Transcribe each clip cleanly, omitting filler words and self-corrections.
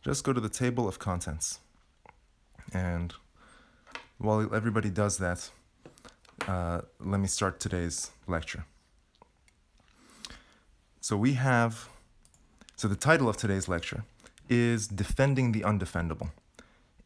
just go to the table of contents. And while everybody does that, let me start today's lecture. So the title of today's lecture is Defending the Undefendable.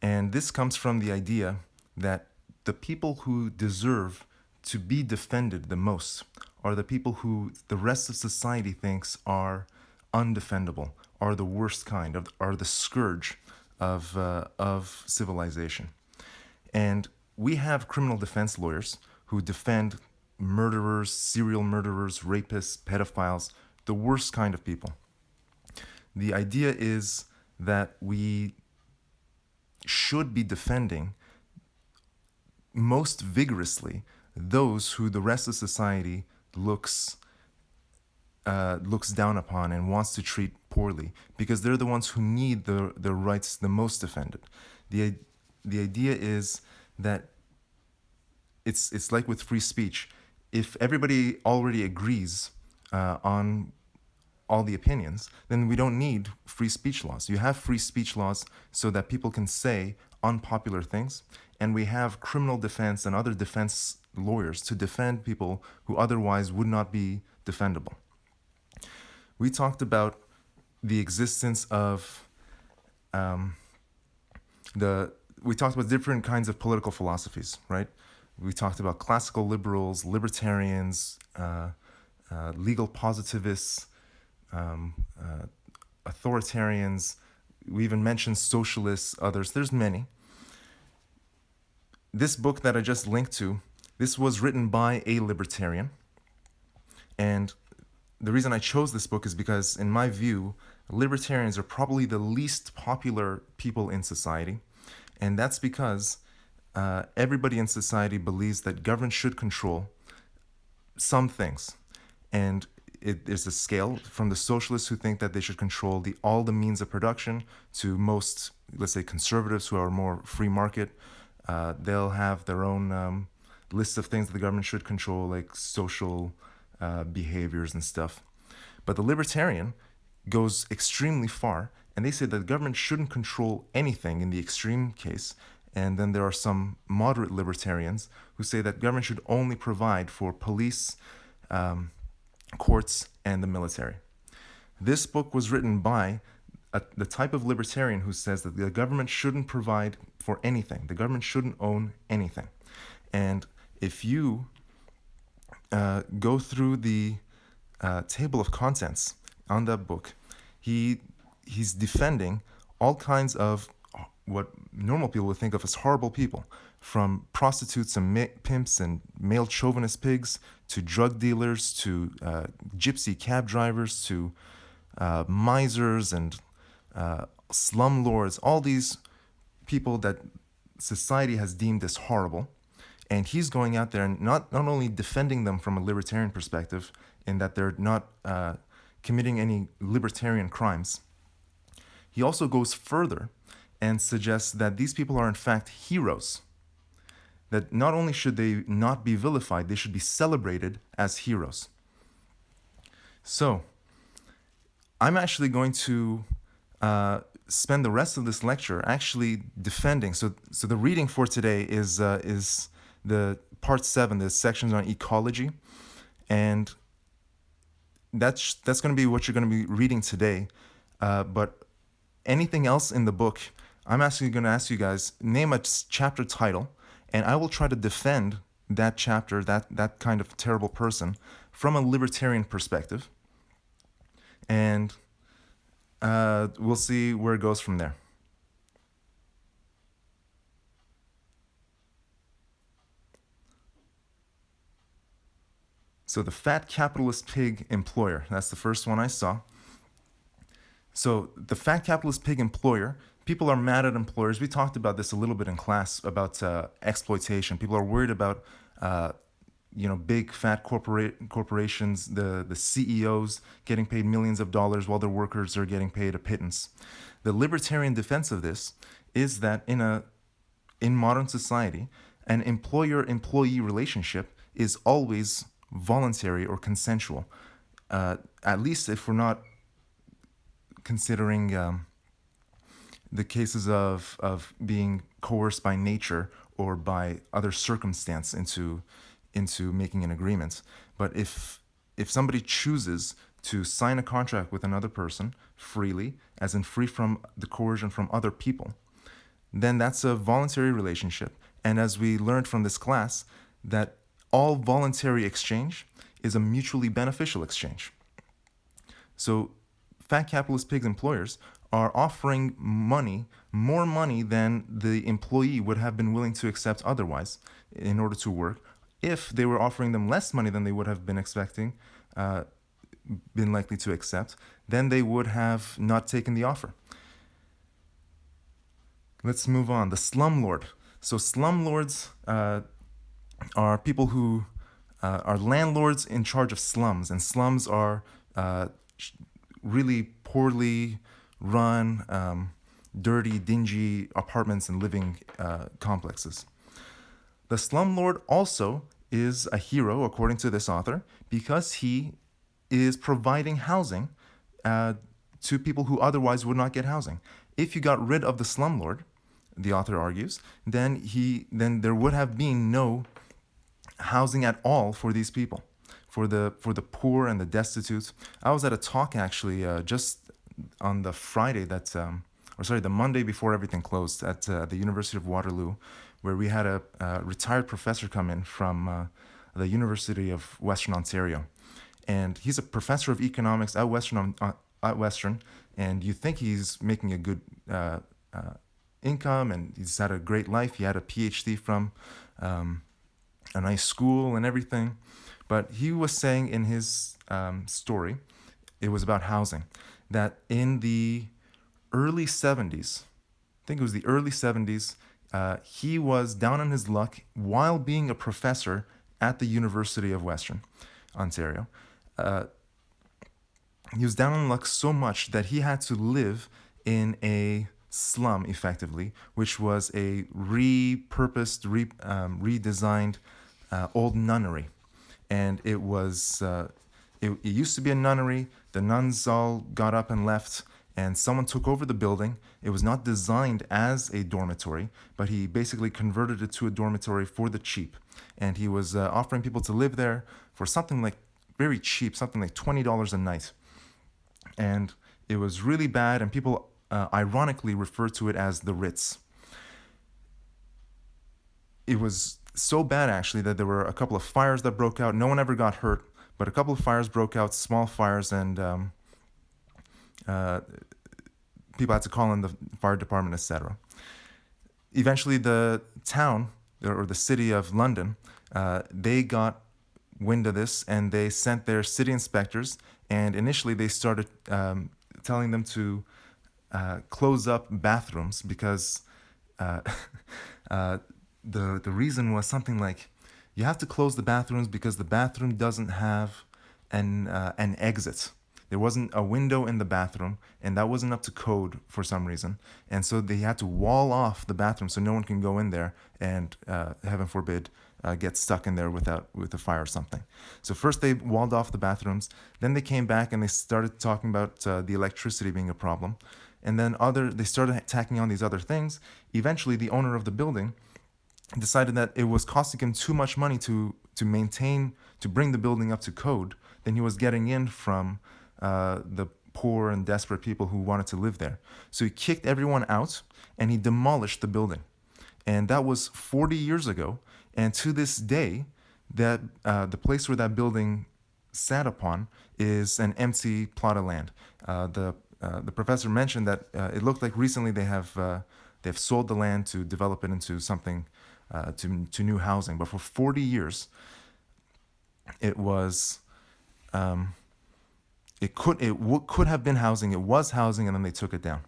And this comes from the idea that the people who deserve to be defended the most are the people who the rest of society thinks are undefendable, are the worst kind, are the scourge of civilization. And we have criminal defense lawyers who defend murderers, serial murderers, rapists, pedophiles, the worst kind of people. The idea is that we should be defending most vigorously those who the rest of society looks down upon and wants to treat poorly, because they're the ones who need their rights the most defended. The idea is that it's like with free speech. If everybody already agrees on all the opinions, then we don't need free speech laws. You have free speech laws so that people can say unpopular things, and we have criminal defense and other defense lawyers to defend people who otherwise would not be defendable. We talked about the existence of we talked about different kinds of political philosophies, right? We talked about classical liberals, libertarians, legal positivists, authoritarians. We even mentioned socialists, others. There's many. This book that I just linked to, this was written by a libertarian. And the reason I chose this book is because, in my view, libertarians are probably the least popular people in society. And that's because everybody in society believes that government should control some things. And there's a scale from the socialists who think that they should control all the means of production to most, let's say, conservatives who are more free market. They'll have their own list of things that the government should control, like social behaviors and stuff. But the libertarian goes extremely far, and they say that the government shouldn't control anything in the extreme case. And then there are some moderate libertarians who say that government should only provide for police, courts, and the military. This book was written by the type of libertarian who says that the government shouldn't provide for anything. The government shouldn't own anything. And if you go through the table of contents on that book, he's defending all kinds of what normal people would think of as horrible people, from prostitutes and pimps and male chauvinist pigs to drug dealers to gypsy cab drivers to misers and slumlords, all these people that society has deemed as horrible. And he's going out there and not only defending them from a libertarian perspective in that they're not committing any libertarian crimes, he also goes further and suggests that these people are in fact heroes. That not only should they not be vilified, they should be celebrated as heroes. So, I'm actually going to spend the rest of this lecture actually defending. So the reading for today is the part 7, the sections on ecology, and that's going to be what you're going to be reading today. But anything else in the book, I'm actually going to ask you guys, name a chapter title, and I will try to defend that chapter, that kind of terrible person, from a libertarian perspective. And we'll see where it goes from there. So the fat capitalist pig employer, that's the first one I saw. So the fat capitalist pig employer, people are mad at employers. We talked about this a little bit in class about exploitation. People are worried about big fat corporations, the CEOs getting paid millions of dollars while their workers are getting paid a pittance. The libertarian defense of this is that in modern society, an employer-employee relationship is always voluntary or consensual, at least if we're not considering the cases of being coerced by nature or by other circumstance into making an agreement. But if somebody chooses to sign a contract with another person freely, as in free from the coercion from other people, then that's a voluntary relationship. And as we learned from this class, that all voluntary exchange is a mutually beneficial exchange. So fat capitalist pigs employers are offering money, more money than the employee would have been willing to accept otherwise in order to work. If they were offering them less money than they would have been expecting, been likely to accept, then they would have not taken the offer. Let's move on. The slumlord. So slumlords are people who are landlords in charge of slums, and slums are really poorly run, dirty, dingy apartments and living complexes. The slumlord also is a hero, according to this author, because he is providing housing to people who otherwise would not get housing. If you got rid of the slumlord, the author argues, then there would have been no housing at all for these people, for the poor and the destitute. I was at a talk actually just on the Friday the Monday before everything closed at the University of Waterloo, where we had a retired professor come in from the University of Western Ontario, and he's a professor of economics at Western, and you think he's making a good income and he's had a great life. He had a PhD from a nice school and everything, but he was saying in his story, it was about housing, that in the early 70s, I think it was the early 70s, he was down on his luck while being a professor at the University of Western Ontario. He was down on luck so much that he had to live in a slum, effectively, which was a repurposed, redesigned old nunnery. And it was it used to be a nunnery. The nuns all got up and left, and someone took over the building. It was not designed as a dormitory, but he basically converted it to a dormitory for the cheap. And he was offering people to live there for something like very cheap, something like $20 a night. And it was really bad, and people ironically refer to it as the Ritz. It was so bad, actually, that there were a couple of fires that broke out. No one ever got hurt, but a couple of fires broke out, small fires, and people had to call in the fire department, etc. Eventually, the town, or the city of London, they got wind of this, and they sent their city inspectors, and initially they started telling them to close up bathrooms because the reason was something like, you have to close the bathrooms because the bathroom doesn't have an exit. There wasn't a window in the bathroom, and that wasn't up to code for some reason. And so they had to wall off the bathroom so no one can go in there and, heaven forbid, get stuck in there with a fire or something. So first they walled off the bathrooms, then they came back and they started talking about the electricity being a problem. And then they started tacking on these other things. Eventually, the owner of the building decided that it was costing him too much money to bring the building up to code than he was getting in from the poor and desperate people who wanted to live there. So he kicked everyone out and he demolished the building. And that was 40 years ago. And to this day, that the place where that building sat upon is an empty plot of land. The professor mentioned that it looked like recently they've sold the land to develop it into something to new housing. But for 40 years, it was it could have been housing. It was housing, and then they took it down.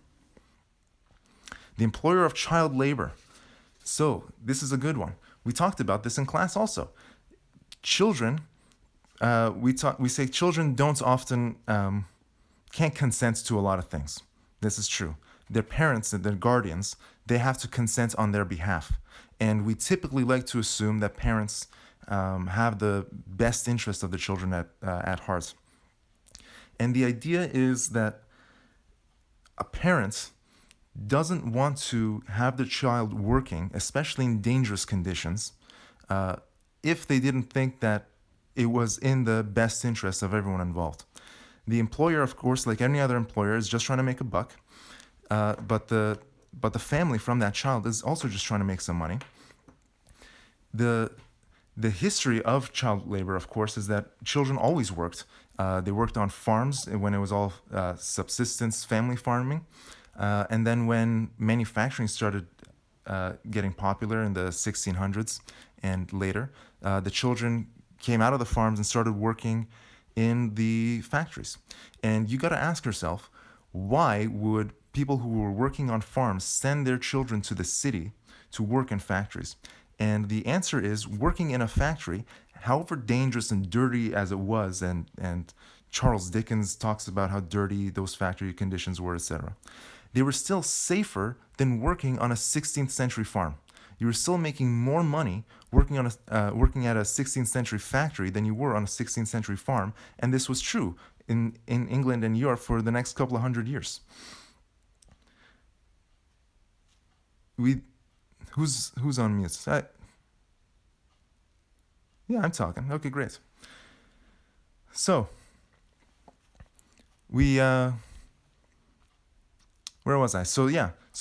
The employer of child labor. So this is a good one. We talked about this in class also. Children, we say children don't often can't consent to a lot of things. This is true. Their parents and their guardians, they have to consent on their behalf. And we typically like to assume that parents have the best interest of the children at heart. And the idea is that a parent doesn't want to have the child working, especially in dangerous conditions, if they didn't think that it was in the best interest of everyone involved. The employer, of course, like any other employer, is just trying to make a buck, but the family from that child is also just trying to make some money. The history of child labor, of course, is that children always worked. They worked on farms when it was all subsistence family farming. And then when manufacturing started getting popular in the 1600s and later, the children came out of the farms and started working in the factories. And you got to ask yourself, why would people who were working on farms send their children to the city to work in factories? And the answer is, working in a factory, however dangerous and dirty as it was, and Charles Dickens talks about how dirty those factory conditions were, etc., they were still safer than working on a 16th century farm. You were still making more money working at a 16th century factory than you were on a 16th century farm, and this was true in England and Europe for the next couple of hundred years. Who's on mute? Yeah, I'm talking. Okay, great. So where was I? So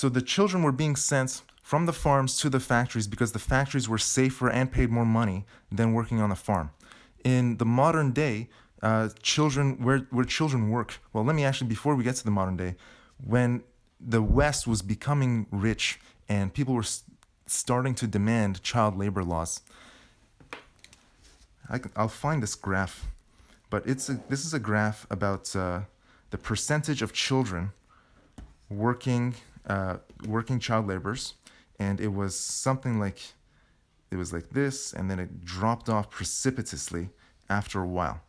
the children were being sent from the farms to the factories because the factories were safer and paid more money than working on the farm. In the modern day, where children work. Well, let me actually, before we get to the modern day, when the West was becoming rich and people were starting to demand child labor laws. I'll find this graph, but this is a graph about the percentage of children working child laborers, and it was something like, it was like this, and then it dropped off precipitously after a while.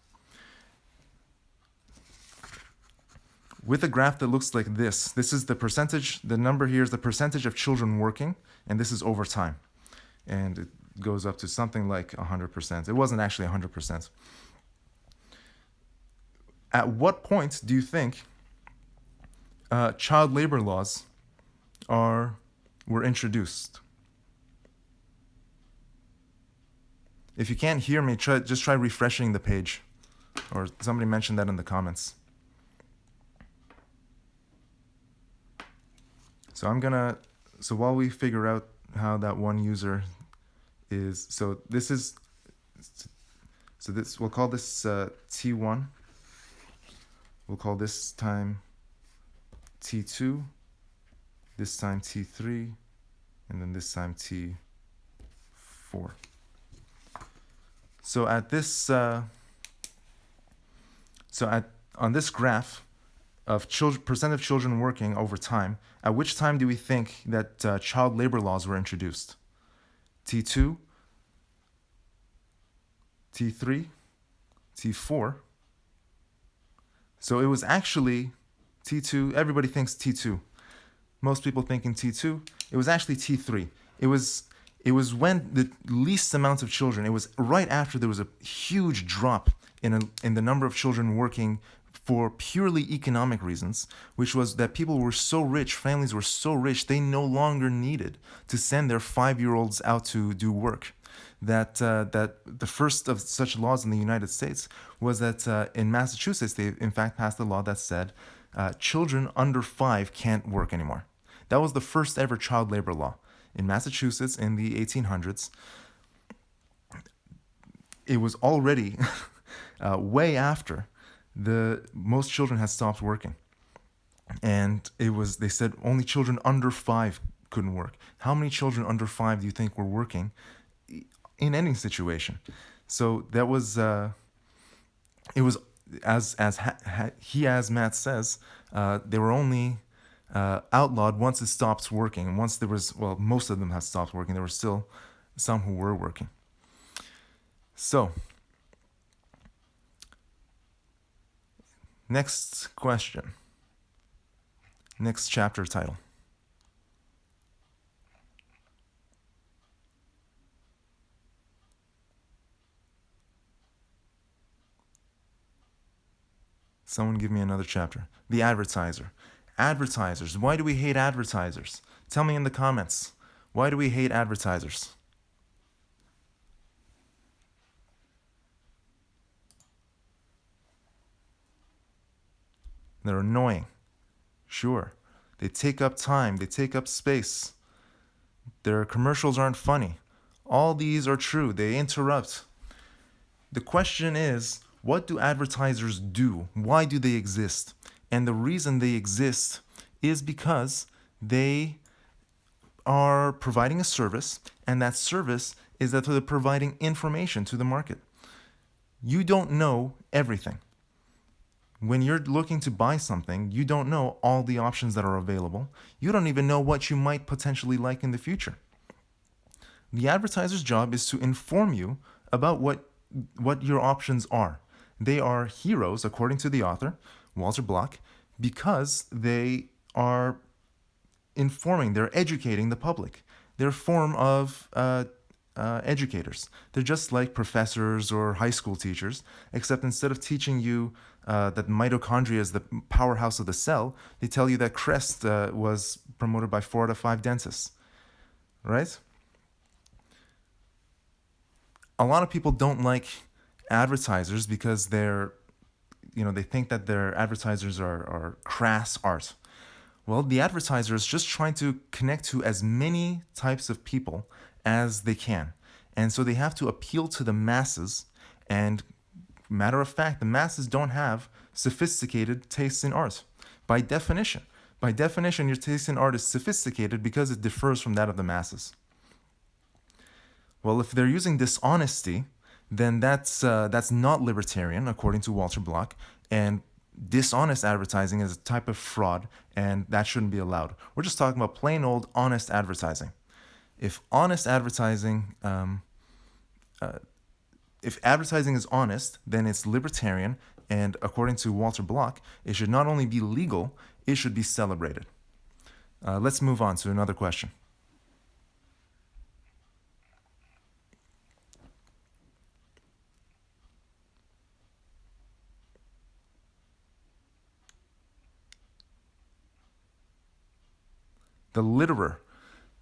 With a graph that looks like this is the percentage, the number here is the percentage of children working, and this is over time. And it goes up to something like 100%. It wasn't actually 100%. At what point do you think child labor laws were introduced? If you can't hear me, just try refreshing the page, or somebody mentioned that in the comments. So while we figure out how that one user is, we'll call this T1. We'll call this time T2, this time T3, and then this time T4. So on this graph of percent of children working over time, at which time do we think that child labor laws were introduced? T2, T3, T4. So it was actually T2. Everybody thinks T2. Most people think in T2. It was actually T3. It was when the least amount of children. It was right after there was a huge drop in the number of children working for purely economic reasons, which was that people were so rich, families were so rich, they no longer needed to send their 5-year-olds out to do work. That the first of such laws in the United States was that in Massachusetts, they in fact passed a law that said children under 5 can't work anymore. That was the first ever child labor law in Massachusetts in the 1800s. It was already way after most children had stopped working, and they said only children under 5 couldn't work. How many children under 5 do you think were working in any situation? So that was it was as Matt says, they were only outlawed once it stopped working, and once there was, well, most of them had stopped working. There were still some who were working. So next question, next chapter title. Someone give me another chapter. The advertiser. Advertisers. Why do we hate advertisers? Tell me in the comments. Why do we hate advertisers? They're annoying. Sure. They take up time. They take up space. Their commercials aren't funny. All these are true. They interrupt. The question is, what do advertisers do? Why do they exist? And the reason they exist is because they are providing a service, and that service is that they're providing information to the market. You don't know everything. When you're looking to buy something, you don't know all the options that are available. You don't even know what you might potentially like in the future. The advertiser's job is to inform you about what your options are. They are heroes, according to the author, Walter Block, because they are informing, they're educating the public. They're a form of educators. They're just like professors or high school teachers, except instead of teaching you that mitochondria is the powerhouse of the cell, they tell you that Crest was promoted by 4 out of 5 dentists, right? A lot of people don't like advertisers because they think that their advertisers are crass art. Well, the advertiser is just trying to connect to as many types of people as they can. And so they have to appeal to the masses. And matter of fact, the masses don't have sophisticated tastes in art. By definition, your taste in art is sophisticated because it differs from that of the masses. Well, if they're using dishonesty, then that's not libertarian, according to Walter Block. And dishonest advertising is a type of fraud, and that shouldn't be allowed. We're just talking about plain old honest advertising. If honest advertising, if advertising is honest, then it's libertarian, and according to Walter Block, it should not only be legal, it should be celebrated. Let's move on to another question. The litterer.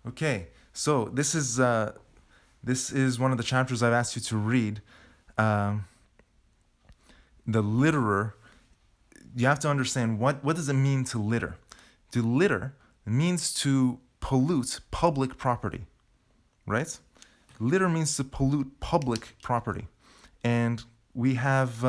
Okay, so this is one of the chapters I've asked you to read. The litterer. You have to understand what does it mean to litter. To litter means to pollute public property, right? Litter means to pollute public property, and we have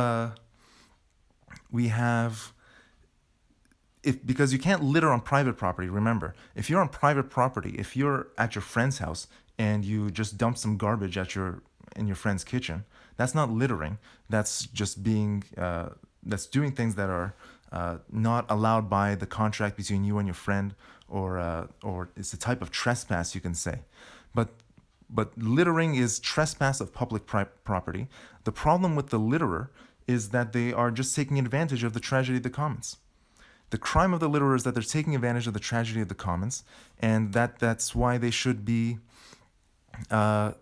because you can't litter on private property. Remember, if you're on private property, if you're at your friend's house and you just dump some garbage in your friend's kitchen, that's not littering. That's just that's doing things that are not allowed by the contract between you and your friend, or it's a type of trespass, you can say. But littering is trespass of public property. The problem with the litterer is that they are just taking advantage of the tragedy of the commons. The crime of the litterer is that they're taking advantage of the tragedy of the commons, and that's why they should be, they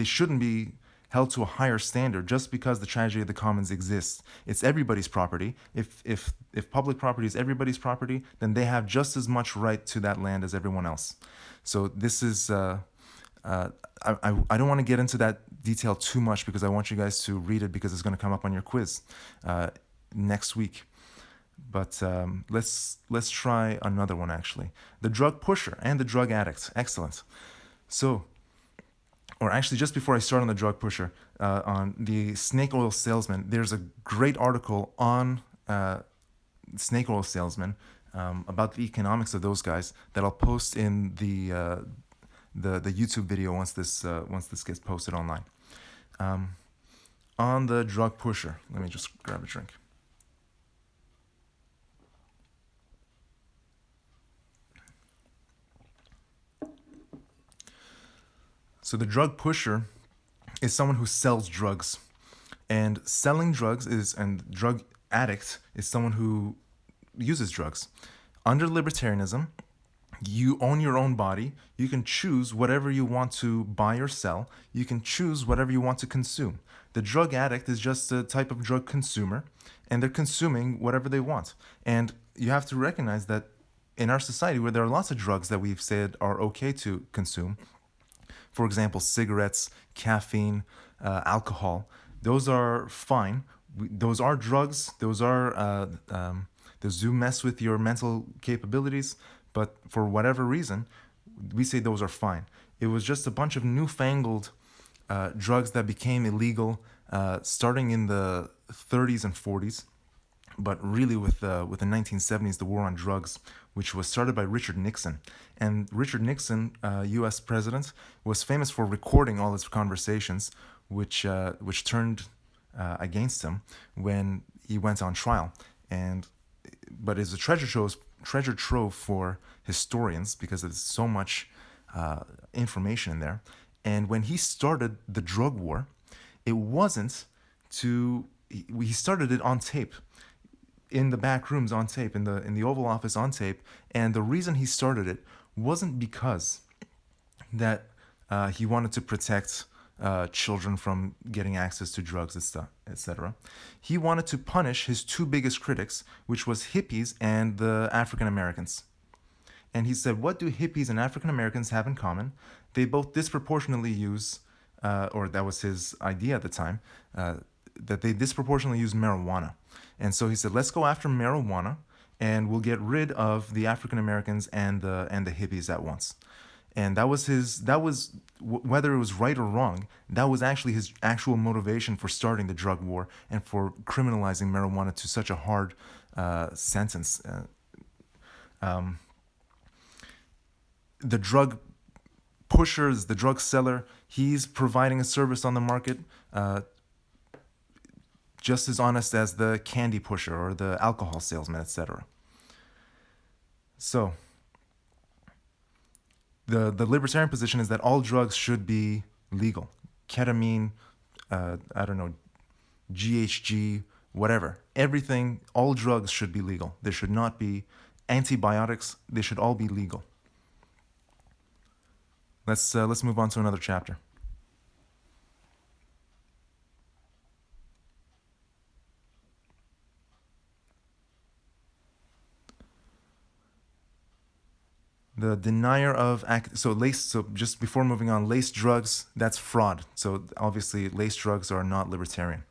shouldn't be held to a higher standard just because the tragedy of the commons exists. It's everybody's property. If public property is everybody's property, then they have just as much right to that land as everyone else. So this is, I don't want to get into that detail too much because I want you guys to read it because it's going to come up on your quiz next week. But let's try another one, actually. The drug pusher and the drug addict. Excellent. So, or actually, just before I start on the drug pusher, on the snake oil salesman, there's a great article on snake oil salesmen about the economics of those guys that I'll post in the YouTube video once this gets posted online. On the drug pusher, let me just grab a drink. So the drug pusher is someone who sells drugs, and selling drugs and drug addict is someone who uses drugs. Under libertarianism, You own your own body. You can choose whatever you want to buy or sell. You can choose whatever you want to consume. The drug addict is just a type of drug consumer, and they're consuming whatever they want. And you have to recognize that in our society, where there are lots of drugs that we've said are okay to consume, for example, cigarettes, caffeine, alcohol, those are fine. Those are drugs. Those do mess with your mental capabilities, but for whatever reason, we say those are fine. It was just a bunch of newfangled drugs that became illegal starting in the 30s and 40s, but really with the 1970s, the war on drugs, which was started by Richard Nixon. And Richard Nixon, U.S. president, was famous for recording all his conversations, which turned against him when he went on trial. But it's a treasure trove for historians because there's so much information in there. And when he started the drug war, it wasn't to he started it on tape, in the back rooms on tape, in the Oval Office on tape. And the reason he started it wasn't because that he wanted to protect children from getting access to drugs, etc. He wanted to punish his two biggest critics, which was hippies and the African Americans. And he said, what do hippies and African Americans have in common? They both disproportionately use, or that was his idea at the time, that they disproportionately use marijuana. And so he said, let's go after marijuana, and we'll get rid of the African Americans and the hippies at once. And that was whether it was right or wrong, that was actually his actual motivation for starting the drug war and for criminalizing marijuana to such a hard sentence. The drug pushers, the drug seller, he's providing a service on the market just as honest as the candy pusher or the alcohol salesman, etc. So the libertarian position is that all drugs should be legal. Ketamine, I don't know, GHG, whatever. Everything, all drugs should be legal. There should not be antibiotics. They should all be legal. Let's move on to another chapter. The denier of so just before moving on, laced drugs, that's fraud. So obviously laced drugs are not libertarian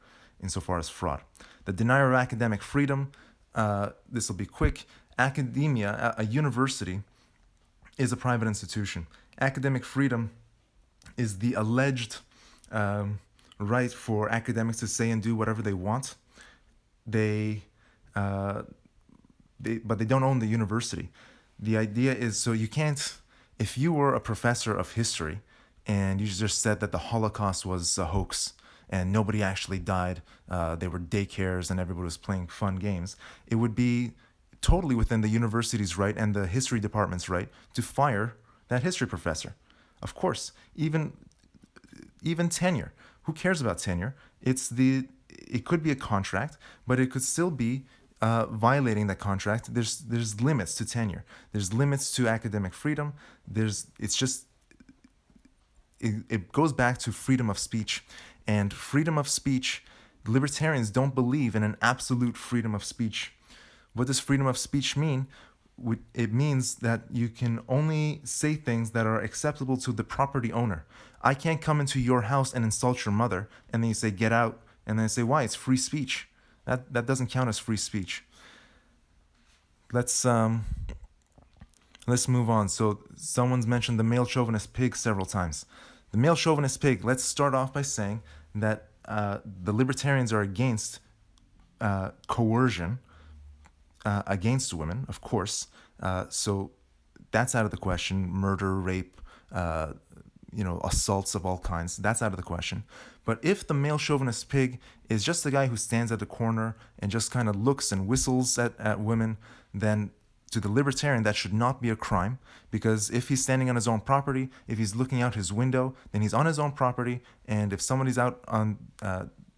insofar as fraud. The denier of academic freedom, this will be quick. Academia, a university, is a private institution. Academic freedom is the alleged right for academics to say and do whatever they want. But they don't own the university. The idea is, so you can't, if you were a professor of history and you just said that the Holocaust was a hoax and nobody actually died, they were daycares and everybody was playing fun games, it would be totally within the university's right and the history department's right to fire that history professor. Of course, even tenure. Who cares about tenure? It could be a contract, but it could still be violating that contract. There's limits to tenure. There's limits to academic freedom. It goes back to freedom of speech, and freedom of speech. Libertarians don't believe in an absolute freedom of speech. What does freedom of speech mean? It means that you can only say things that are acceptable to the property owner. I can't come into your house and insult your mother, and then you say get out, and then I say why? It's free speech. That doesn't count as free speech. Let's move on. So someone's mentioned the male chauvinist pig several times. The male chauvinist pig. Let's start off by saying that the libertarians are against coercion against women, of course. So that's out of the question. Murder, rape, assaults of all kinds. That's out of the question. But if the male chauvinist pig is just the guy who stands at the corner and just kind of looks and whistles at women, then to the libertarian, that should not be a crime, because if he's standing on his own property, if he's looking out his window, then he's on his own property, and if somebody's out on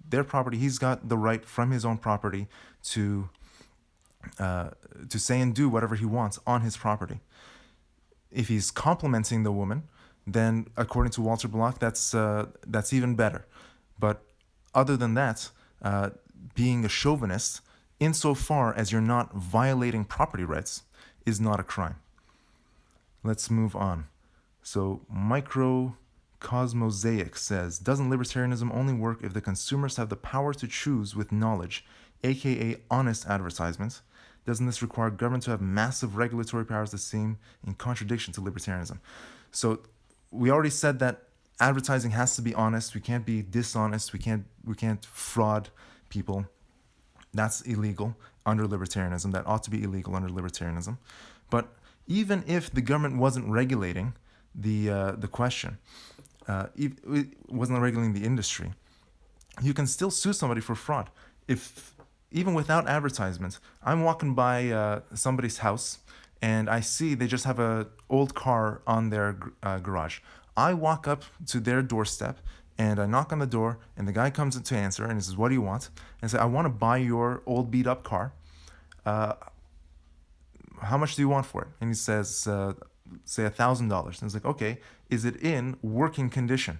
their property, he's got the right from his own property to say and do whatever he wants on his property. if he's complimenting the woman, then according to Walter Block, that's even better. But other than that, being a chauvinist, insofar as you're not violating property rights, is not a crime. Let's move on. So Microcosmosaic says, doesn't libertarianism only work if the consumers have the power to choose with knowledge, aka honest advertisements? Doesn't this require government to have massive regulatory powers that seem in contradiction to libertarianism? So we already said that advertising has to be honest. We can't be dishonest. We can't fraud people. That's illegal under libertarianism. That ought to be illegal under libertarianism. But even if the government wasn't regulating the question, it wasn't regulating the industry, you can still sue somebody for fraud. If even without advertisements, I'm walking by somebody's house and I see they just have a old car on their garage. I walk up to their doorstep and I knock on the door, and the guy comes in to answer and he says, "What do you want?" And I say, "I want to buy your old beat up car. How much do you want for it?" And he says, say $1,000. And it's like, "Okay, is it in working condition?"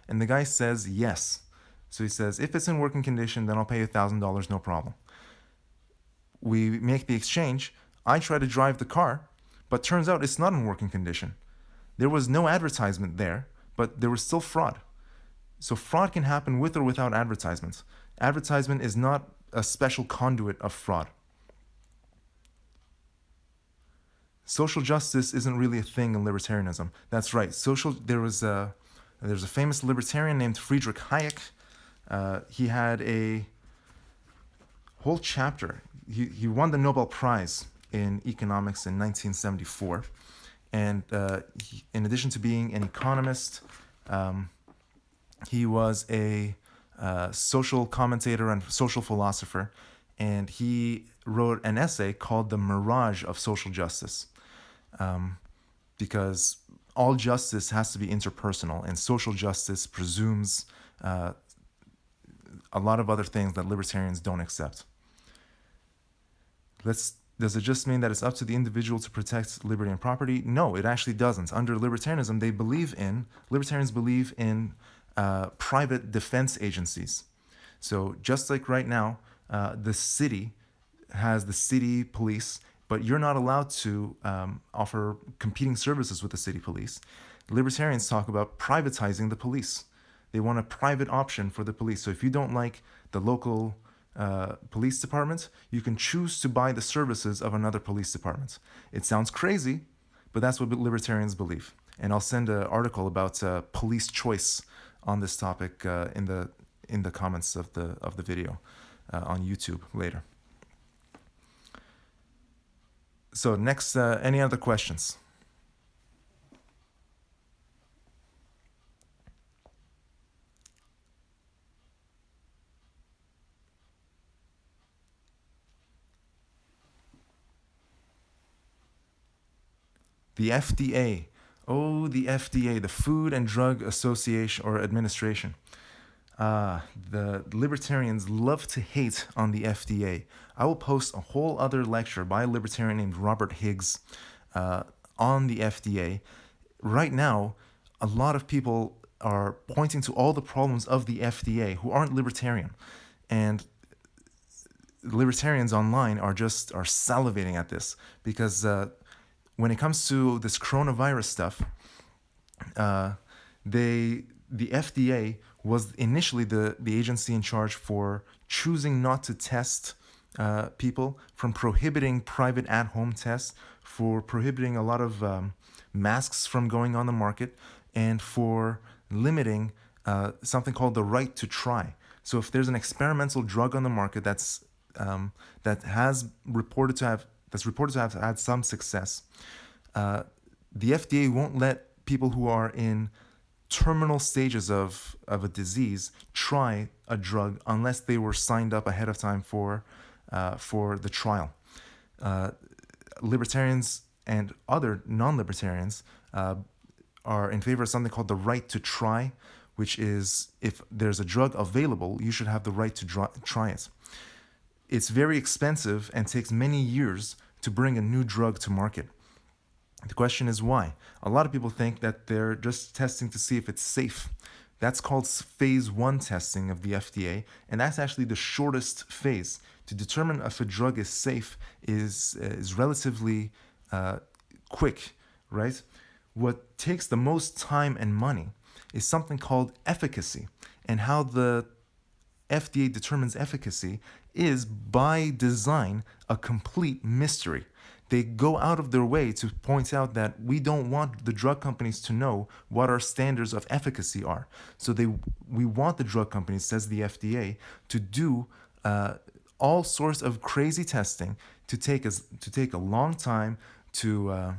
And the guy says, "Yes." So he says, "If it's in working condition, then I'll pay you $1,000, no problem." We make the exchange. I try to drive the car, but turns out it's not in working condition. There was no advertisement there, but there was still fraud. So fraud can happen with or without advertisements. Advertisement is not a special conduit of fraud. Social justice isn't really a thing in libertarianism. That's right. There's a famous libertarian named Friedrich Hayek. He had a whole chapter. He won the Nobel Prize in economics in 1974. And in addition to being an economist, he was a social commentator and social philosopher. And he wrote an essay called The Mirage of Social Justice. Because all justice has to be interpersonal, and social justice presumes a lot of other things that libertarians don't accept. Does it just mean that it's up to the individual to protect liberty and property? No, it actually doesn't. Under libertarianism, libertarians believe in private defense agencies. So just like right now, the city has the city police, but you're not allowed to offer competing services with the city police. Libertarians talk about privatizing the police. They want a private option for the police. So if you don't like the local police department, you can choose to buy the services of another police department. It sounds crazy, but that's what libertarians believe. And I'll send an article about police choice on this topic in the comments of the video on YouTube later. So next, any other questions? The FDA. Oh, the FDA, the Food and Drug Association or Administration. The libertarians love to hate on the FDA. I will post a whole other lecture by a libertarian named Robert Higgs on the FDA. Right now, a lot of people are pointing to all the problems of the FDA who aren't libertarian. And libertarians online are salivating at this because when it comes to this coronavirus stuff, the FDA was initially the agency in charge for choosing not to test people, from prohibiting private at-home tests, for prohibiting a lot of masks from going on the market, and for limiting something called the right to try. So if there's an experimental drug on the market that's reported to have had some success, the FDA won't let people who are in terminal stages of a disease try a drug unless they were signed up ahead of time for the trial. Libertarians and other non-libertarians are in favor of something called the right to try, which is if there's a drug available, you should have the right to try it. It's very expensive and takes many years to bring a new drug to market. The question is why? A lot of people think that they're just testing to see if it's safe. That's called phase 1 testing of the FDA, and that's actually the shortest phase. To determine if a drug is safe is relatively quick, right? What takes the most time and money is something called efficacy, and how the FDA determines efficacy is by design a complete mystery. They go out of their way to point out that we don't want the drug companies to know what our standards of efficacy are. So we want the drug companies, says the FDA, to do all sorts of crazy testing to take a long time to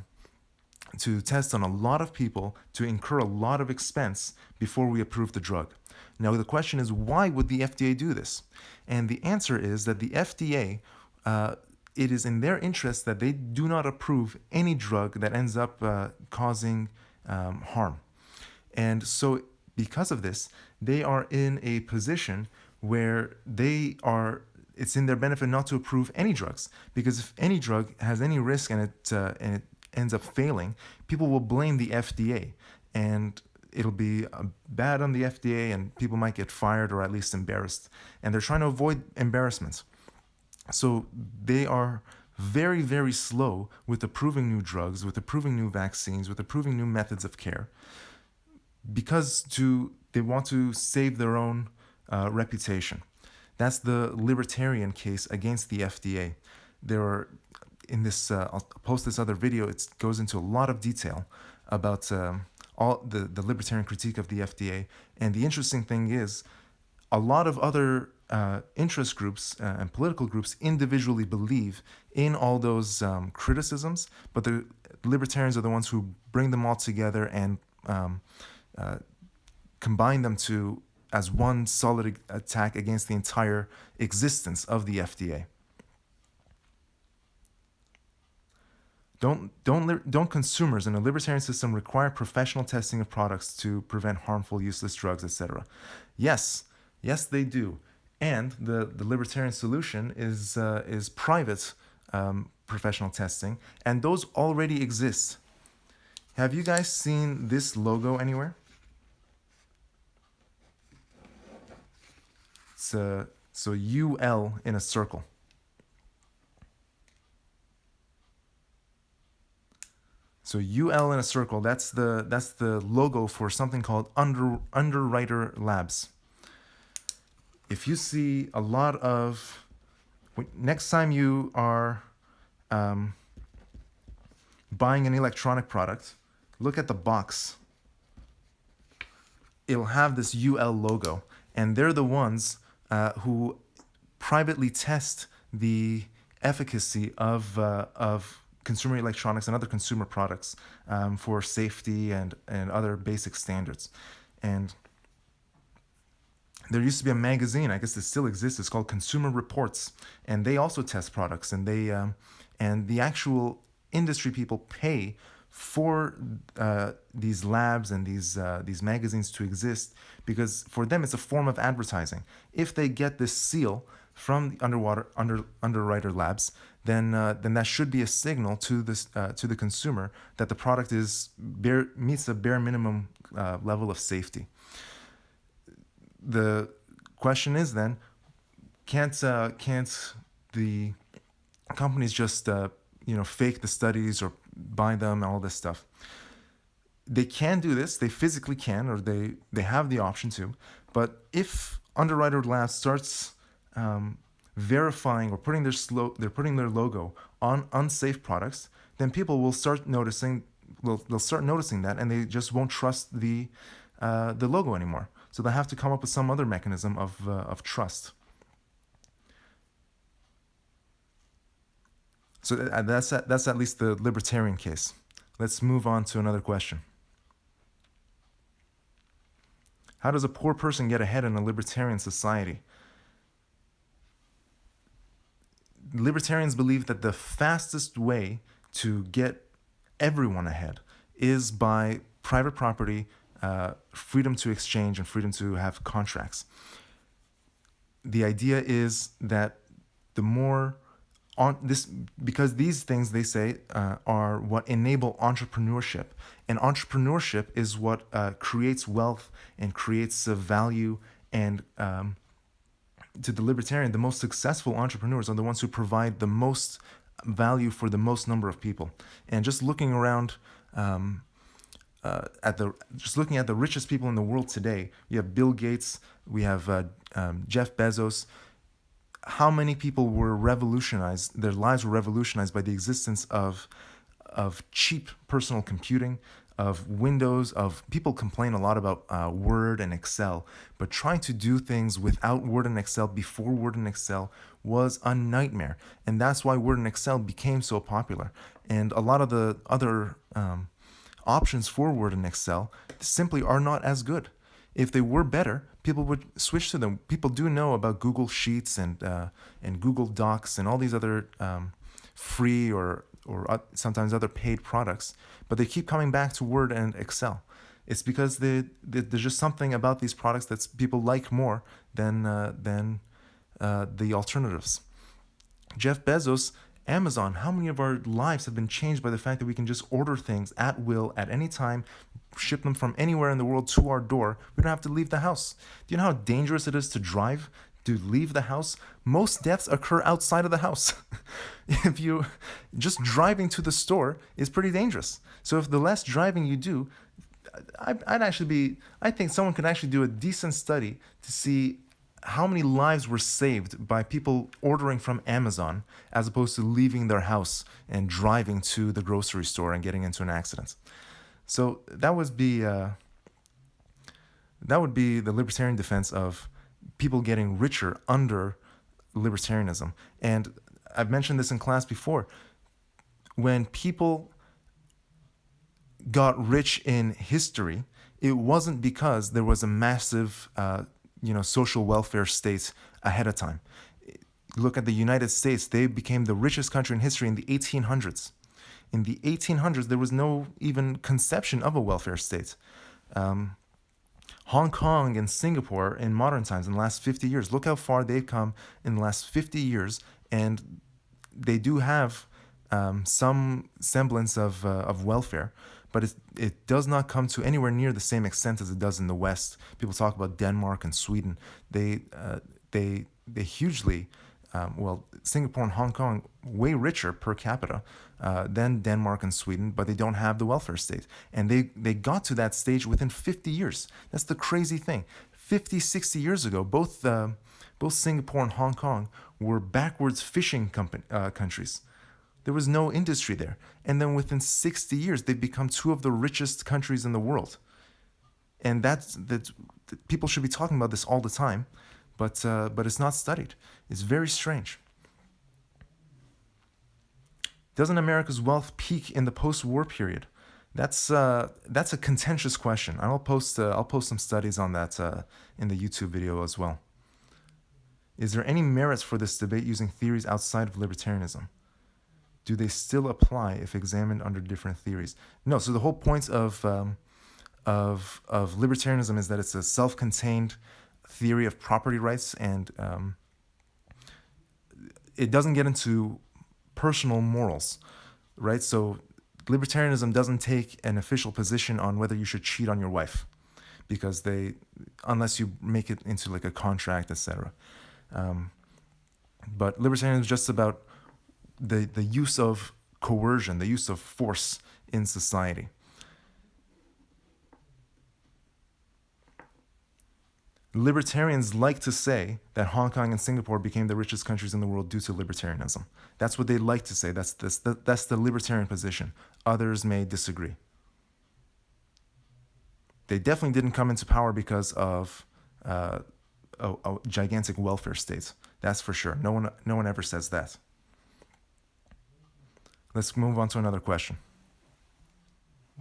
test on a lot of people, to incur a lot of expense before we approve the drug. Now, the question is, why would the FDA do this? And the answer is that the FDA, it is in their interest that they do not approve any drug that ends up causing harm. And so, because of this, they are in a position where it's in their benefit not to approve any drugs. Because if any drug has any risk and it ends up failing, people will blame the FDA. And it'll be bad on the FDA, and people might get fired or at least embarrassed. And they're trying to avoid embarrassment. So they are very, very slow with approving new drugs, with approving new vaccines, with approving new methods of care, because they want to save their own reputation. That's the libertarian case against the FDA. There are, in this, I'll post this other video, it goes into a lot of detail about all the libertarian critique of the FDA. And the interesting thing is, a lot of other interest groups and political groups individually believe in all those criticisms, but the libertarians are the ones who bring them all together and combine them as one solid attack against the entire existence of the FDA. Don't consumers in a libertarian system require professional testing of products to prevent harmful, useless drugs, etc.? Yes, they do. And the libertarian solution is private professional testing, and those already exist. Have you guys seen this logo anywhere? So UL in a circle. So UL in a circle, that's the logo for something called Underwriter Labs. If you see a lot of, next time you are buying an electronic product, look at the box. It'll have this UL logo, and they're the ones who privately test the efficacy of consumer electronics and other consumer products for safety and other basic standards. And there used to be a magazine, I guess it still exists, it's called Consumer Reports, and they also test products, and the actual industry people pay for these labs and these magazines to exist, because for them it's a form of advertising. If they get this seal from the Underwriter Labs, then that should be a signal to the consumer that the product meets a bare minimum level of safety. The question is then, can't the companies just fake the studies or buy them and all this stuff? They can do this, they physically can, or they have the option to. But if Underwriter Labs starts verifying or putting their logo on unsafe products, then people will start noticing. They'll start noticing that, and they just won't trust the logo anymore. So they have to come up with some other mechanism of trust. So that's at least the libertarian case. Let's move on to another question. How does a poor person get ahead in a libertarian society? Libertarians believe that the fastest way to get everyone ahead is by private property, freedom to exchange, and freedom to have contracts. The idea is that the more on this, because these things, they say, are what enable entrepreneurship, and entrepreneurship is what creates wealth and creates value. And to the libertarian, the most successful entrepreneurs are the ones who provide the most value for the most number of people. And just looking around looking at the richest people in the world today, you have Bill Gates, we have Jeff Bezos. How many people were revolutionized? Their lives were revolutionized by the existence of cheap personal computing, of Windows. Of people complain a lot about Word and Excel, but trying to do things without Word and Excel before Word and Excel was a nightmare, and that's why Word and Excel became so popular. And a lot of the other options for Word and Excel simply are not as good. If they were better, people would switch to them. People do know about Google Sheets and Google Docs and all these other free or sometimes other paid products, but they keep coming back to Word and Excel. It's because there's just something about these products that people like more than the alternatives. Jeff Bezos, Amazon, how many of our lives have been changed by the fact that we can just order things at will at any time, ship them from anywhere in the world to our door? We don't have to leave the house. Do you know how dangerous it is to drive, to leave the house? Most deaths occur outside of the house. If you just driving to the store is pretty dangerous. So if the less driving you do, I think someone could actually do a decent study to see how many lives were saved by people ordering from Amazon as opposed to leaving their house and driving to the grocery store and getting into an accident. So that would be the libertarian defense of people getting richer under libertarianism. And I've mentioned this in class before. When people got rich in history, it wasn't because there was a massive social welfare state ahead of time. Look at the United States. They became the richest country in history in the 1800s. In the 1800s, there was no even conception of a welfare state. Hong Kong and Singapore in modern times, in the last 50 years, look how far they've come in the last 50 years, and they do have some semblance of welfare, but it does not come to anywhere near the same extent as it does in the West. People talk about Denmark and Sweden. They hugely, Singapore and Hong Kong, way richer per capita than Denmark and Sweden, but they don't have the welfare state. And they got to that stage within 50 years. That's the crazy thing. 50, 60 years ago, both Singapore and Hong Kong were backwards fishing countries. There was no industry there. And then within 60 years, they've become two of the richest countries in the world. And that's people should be talking about this all the time, but it's not studied. It's very strange. Doesn't America's wealth peak in the post-war period? That's a contentious question. I'll post some studies on that in the YouTube video as well. Is there any merits for this debate using theories outside of libertarianism? Do they still apply if examined under different theories? No. So the whole point of libertarianism is that it's a self-contained theory of property rights, and it doesn't get into personal morals, right? So libertarianism doesn't take an official position on whether you should cheat on your wife, because unless you make it into like a contract, etc. But libertarianism is just about the use of coercion, the use of force in society. Libertarians like to say that Hong Kong and Singapore became the richest countries in the world due to libertarianism. That's what they like to say. That's the libertarian position. Others may disagree. They definitely didn't come into power because of a gigantic welfare state. That's for sure. No one ever says that. Let's move on to another question.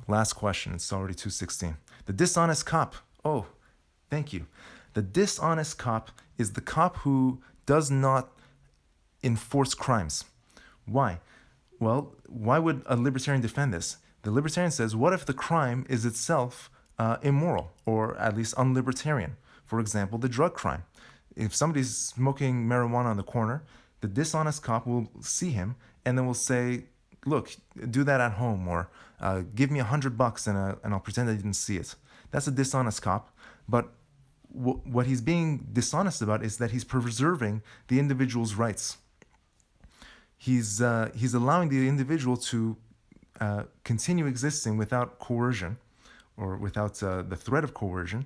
Last question. It's already 2:16. The dishonest cop. Oh, thank you. The dishonest cop is the cop who does not enforce crimes. Why? Well, why would a libertarian defend this? The libertarian says, what if the crime is itself immoral, or at least unlibertarian? For example, the drug crime. If somebody's smoking marijuana on the corner, the dishonest cop will see him and then will say, look, do that at home, or give me $100 and I'll pretend I didn't see it. That's a dishonest cop. But what he's being dishonest about is that he's preserving the individual's rights. He's allowing the individual to continue existing without coercion, or without the threat of coercion.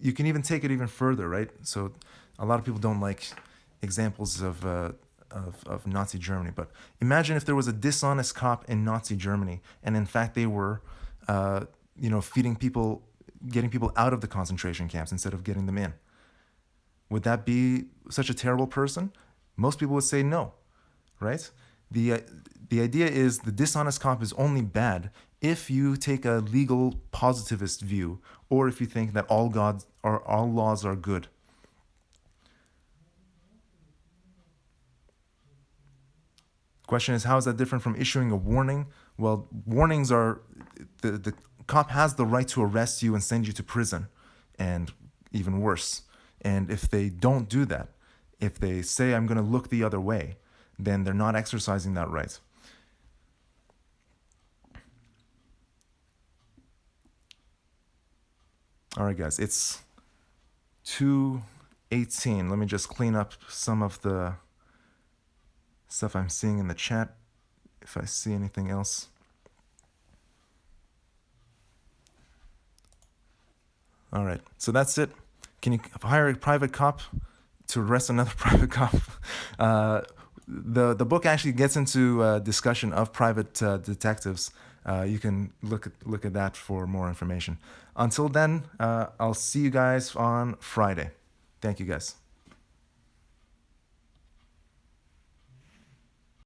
You can even take it even further, right? So a lot of people don't like examples of Nazi Germany, but imagine if there was a dishonest cop in Nazi Germany, and in fact they were, feeding people, getting people out of the concentration camps instead of getting them in. Would that be such a terrible person? Most people would say no, right? The idea is the dishonest cop is only bad if you take a legal positivist view, or if you think that all laws are good. Question is, how is that different from issuing a warning? Well, warnings are, the cop has the right to arrest you and send you to prison, and even worse. And if they don't do that, if they say, I'm going to look the other way, then they're not exercising that right. All right, guys, it's 2:18. Let me just clean up some of the stuff I'm seeing in the chat, if I see anything else. All right, so that's it. Can you hire a private cop to arrest another private cop? The book actually gets into discussion of private detectives. You can look at that for more information. Until then, I'll see you guys on Friday. Thank you, guys.